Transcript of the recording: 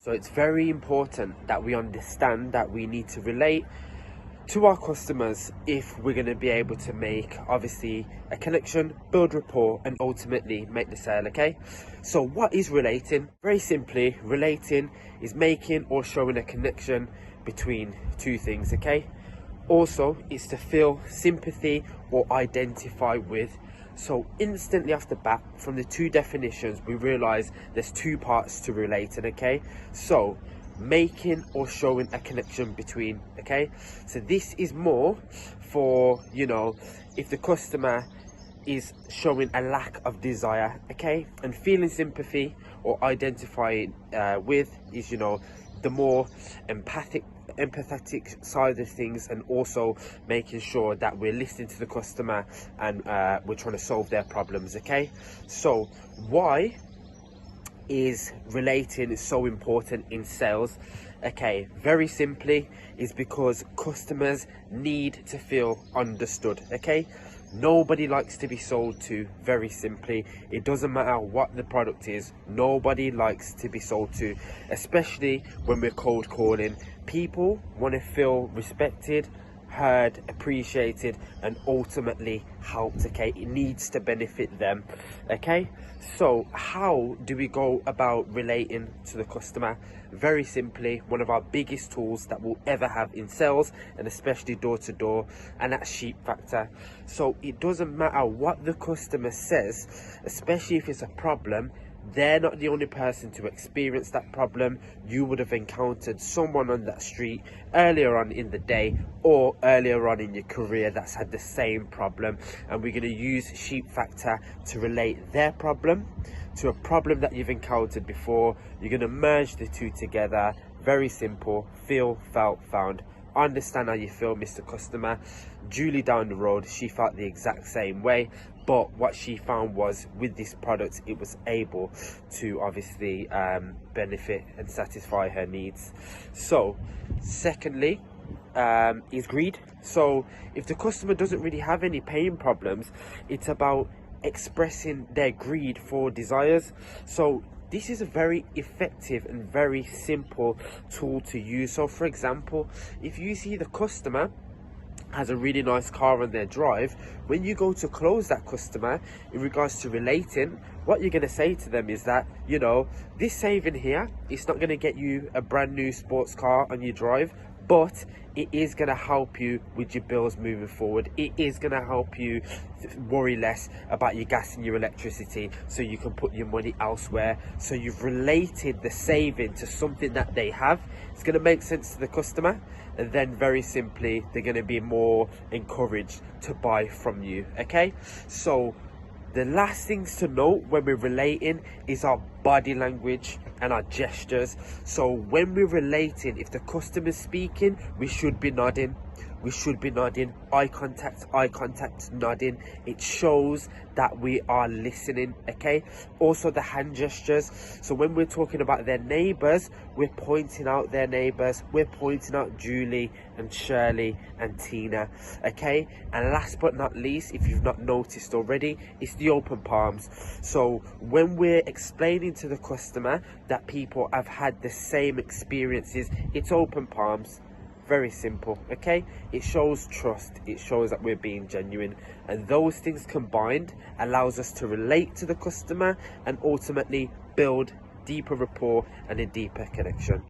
So it's very important that we understand that we need to relate to our customers if we're going to be able to make obviously a connection, build rapport, and ultimately make the sale. Okay, so what is relating? Very simply, relating is making or showing a connection between two things. Okay, also it's to feel sympathy or identify with. So instantly off the bat, from the two definitions, we realize there's two parts to relating. Okay, so making or showing a connection between. Okay, so this is more for, if the customer is showing a lack of desire. Okay, and feeling sympathy or identifying with is, the more empathetic side of things, and also making sure that we're listening to the customer and we're trying to solve their problems. Okay, so why is relating so important in sales? Okay, very simply, is because customers need to feel understood. Okay, nobody likes to be sold to. Very simply, it doesn't matter what the product is, nobody likes to be sold to, especially when we're cold calling. People want to feel respected, heard, appreciated, and ultimately helped. Okay, it needs to benefit them. Okay, so how do we go about relating to the customer? Very simply, one of our biggest tools that we'll ever have in sales, and especially door to door, and that's sheep factor. So it doesn't matter what the customer says, especially if it's a problem. They're not the only person to experience that problem. You would have encountered someone on that street earlier on in the day or earlier on in your career that's had the same problem, and we're going to use sheep factor to relate their problem to a problem that you've encountered before. You're going to merge the two together. Very simple. Feel, felt, found. Understand how you feel, Mr. Customer. Julie down the road, she felt the exact same way, but what she found was, with this product, it was able to obviously benefit and satisfy her needs. So secondly, is greed. So if the customer doesn't really have any pain problems, it's about expressing their greed for desires. So this is a very effective and very simple tool to use. So for example, if you see the customer has a really nice car on their drive, when you go to close that customer in regards to relating, what you're going to say to them is that, this saving here, it's not going to get you a brand new sports car on your drive, but it is going to help you with your bills moving forward. It is going to help you worry less about your gas and your electricity, so you can put your money elsewhere. So you've related the saving to something that they have. It's going to make sense to the customer, and then very simply, they're going to be more encouraged to buy from you. Okay, so the last things to note when we're relating is our body language and our gestures. So when we're relating, if the customer's speaking, we should be nodding. We should be nodding. Eye contact, nodding. It shows that we are listening. Okay, also the hand gestures. So when we're talking about their neighbors, we're pointing out their neighbors. We're pointing out Julie and Shirley and Tina. Okay, and last but not least, if you've not noticed already, it's the open palms. So when we're explaining to the customer that people have had the same experiences, it's open palms. Very simple. Okay, it shows trust, it shows that we're being genuine, and those things combined allows us to relate to the customer and ultimately build deeper rapport and a deeper connection.